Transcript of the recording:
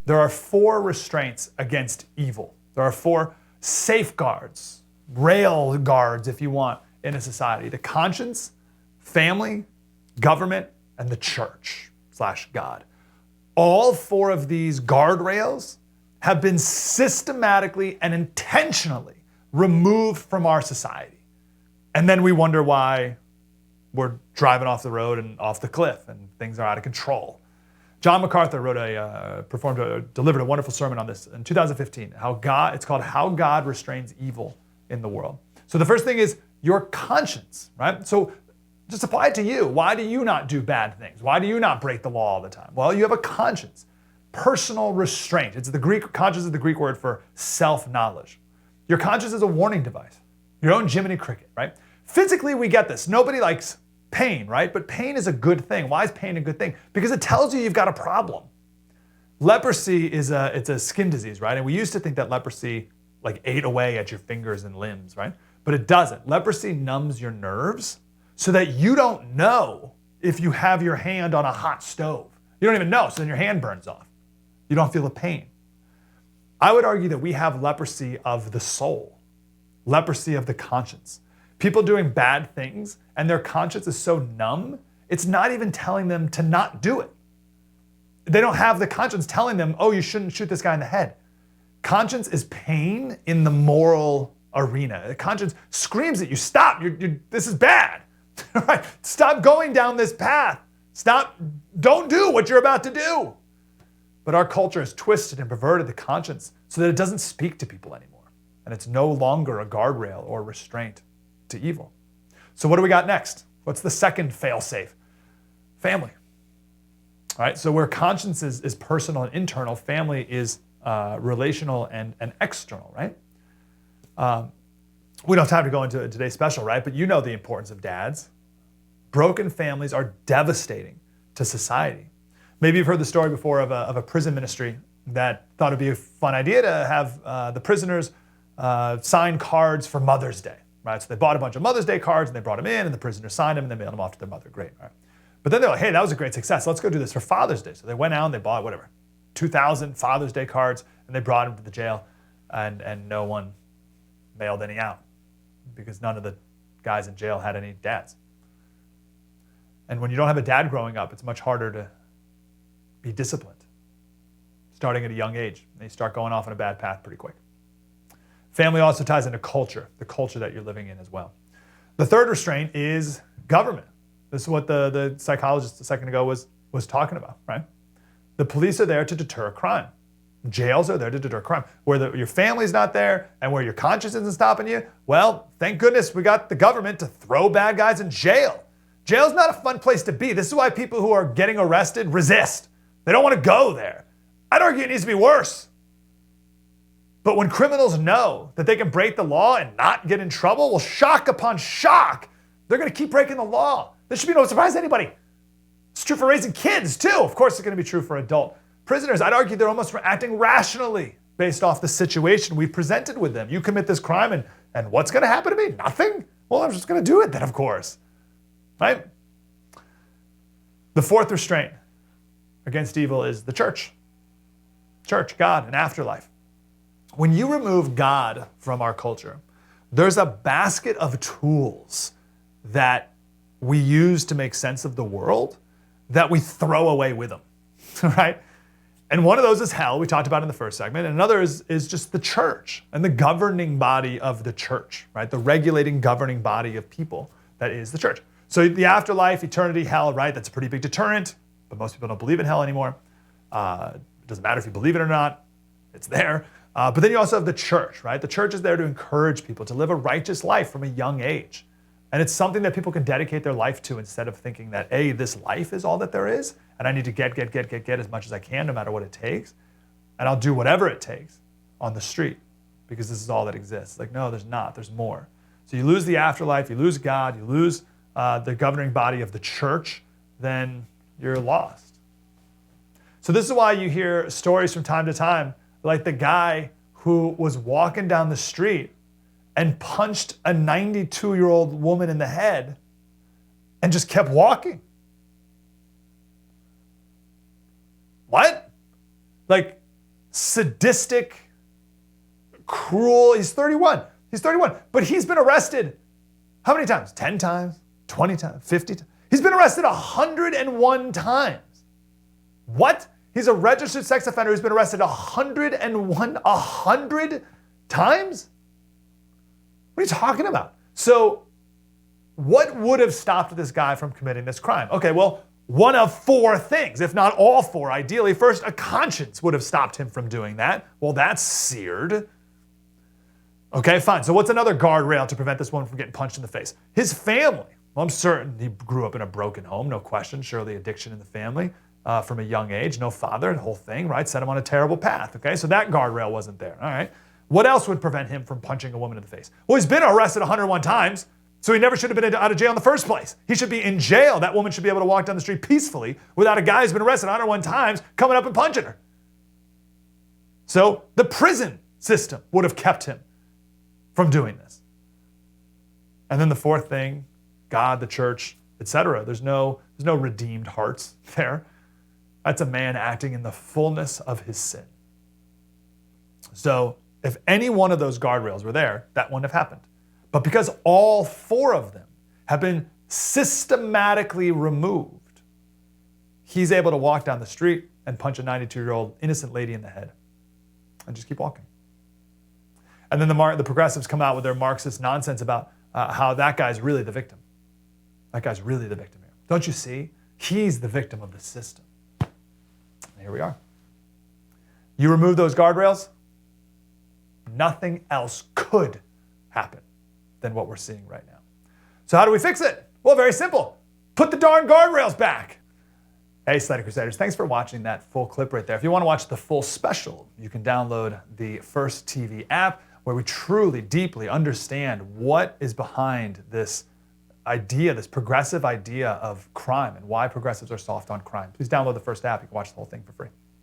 there are 4 restraints against evil. There are 4 safeguards, rail guards, if you want, in a society: the conscience, family, government, and the church/God. All 4 of these guardrails have been systematically and intentionally removed from our society. And then we wonder why we're driving off the road and off the cliff and things are out of control. John MacArthur delivered a wonderful sermon on this in 2015. It's called How God Restrains Evil in the World. So the first thing is your conscience, right? So just apply it to you. Why do you not do bad things? Why do you not break the law all the time? Well, you have a conscience, personal restraint. Conscience is the Greek word for self-knowledge. Your conscience is a warning device, your own Jiminy Cricket, right? Physically, we get this. Nobody likes pain, right? But pain is a good thing. Why is pain a good thing? Because it tells you you've got a problem. Leprosy it's a skin disease, right? And we used to think that leprosy ate away at your fingers and limbs, right? But it doesn't. Leprosy numbs your nerves so that you don't know if you have your hand on a hot stove. You don't even know, so then your hand burns off. You don't feel the pain. I would argue that we have leprosy of the soul, leprosy of the conscience. People doing bad things and their conscience is so numb, it's not even telling them to not do it. They don't have the conscience telling them, oh, you shouldn't shoot this guy in the head. Conscience is pain in the moral arena. The conscience screams at you, stop, this is bad. Right? Stop going down this path. Don't do what you're about to do. But our culture has twisted and perverted the conscience so that it doesn't speak to people anymore. And it's no longer a guardrail or restraint to evil. So what do we got next? What's the second fail-safe? Family. All right, so where conscience is personal and internal, family is relational and external, right? We don't have time to go into today's special, right? But you know the importance of dads. Broken families are devastating to society. Maybe you've heard the story before of a prison ministry that thought it'd be a fun idea to have the prisoners sign cards for Mother's Day, right? So they bought a bunch of Mother's Day cards and they brought them in and the prisoners signed them and they mailed them off to their mother. Great, right? But then they're like, hey, that was a great success. Let's go do this for Father's Day. So they went out and they bought 2,000 Father's Day cards and they brought them to the jail and no one mailed any out because none of the guys in jail had any dads. And when you don't have a dad growing up, it's much harder to be disciplined, starting at a young age. And you start going off on a bad path pretty quick. Family also ties into culture, the culture that you're living in as well. The third restraint is government. This is what the psychologist a second ago was talking about, right? The police are there to deter crime. Jails are there to deter crime. Where your family's not there and where your conscience isn't stopping you, well, thank goodness we got the government to throw bad guys in jail. Jail's not a fun place to be. This is why people who are getting arrested resist. They don't want to go there. I'd argue it needs to be worse. But when criminals know that they can break the law and not get in trouble, well, shock upon shock, they're going to keep breaking the law. This should be no surprise to anybody. It's true for raising kids, too. Of course, it's going to be true for adult prisoners. I'd argue they're almost acting rationally based off the situation we've presented with them. You commit this crime, and what's going to happen to me? Nothing? Well, I'm just going to do it then, of course. Right? The fourth restraint against evil is the church. Church, God, and afterlife. When you remove God from our culture, there's a basket of tools that we use to make sense of the world that we throw away with them, right? And one of those is hell, we talked about in the first segment, and another is just the church and the governing body of the church, right? The regulating, governing body of people that is the church. So the afterlife, eternity, hell, right? That's a pretty big deterrent, but most people don't believe in hell anymore. It doesn't matter if you believe it or not, it's there. But then you also have the church, right? The church is there to encourage people to live a righteous life from a young age. And it's something that people can dedicate their life to instead of thinking that, A, this life is all that there is, and I need to get as much as I can no matter what it takes, and I'll do whatever it takes on the street because this is all that exists. Like, no, there's not. There's more. So you lose the afterlife, you lose God, you lose the governing body of the church, then you're lost. So this is why you hear stories from time to time, like the guy who was walking down the street and punched a 92-year-old woman in the head and just kept walking. What? Like, sadistic, cruel. He's 31. He's 31. But he's been arrested how many times? 10 times? 20 times? 50 times? He's been arrested 101 times. What? He's a registered sex offender who's been arrested 100 times? What are you talking about? So what would have stopped this guy from committing this crime? Okay, well, one of four things, if not all four, ideally. First, a conscience would have stopped him from doing that. Well, that's seared. Okay, fine. So what's another guardrail to prevent this woman from getting punched in the face? His family. Well, I'm certain he grew up in a broken home, no question. Surely addiction in the family from a young age. No father, the whole thing, right? Set him on a terrible path. Okay, so that guardrail wasn't there. All right. What else would prevent him from punching a woman in the face? Well, he's been arrested 101 times, so he never should have been out of jail in the first place. He should be in jail. That woman should be able to walk down the street peacefully without a guy who's been arrested 101 times coming up and punching her. So the prison system would have kept him from doing this. And then the fourth thing, God, the church, etc. There's no redeemed hearts there. That's a man acting in the fullness of his sin. So if any one of those guardrails were there, that wouldn't have happened. But because all four of them have been systematically removed, he's able to walk down the street and punch a 92-year-old innocent lady in the head and just keep walking. And then the progressives come out with their Marxist nonsense about how that guy's really the victim. That guy's really the victim here. Don't you see? He's the victim of the system. And here we are. You remove those guardrails, nothing else could happen than what we're seeing right now. So how do we fix it? Well, very simple. Put the darn guardrails back. Hey, Slater Crusaders, thanks for watching that full clip right there. If you want to watch the full special, you can download the First TV app, where we truly, deeply understand what is behind this idea, this progressive idea of crime, and why progressives are soft on crime. Please download the First app. You can watch the whole thing for free.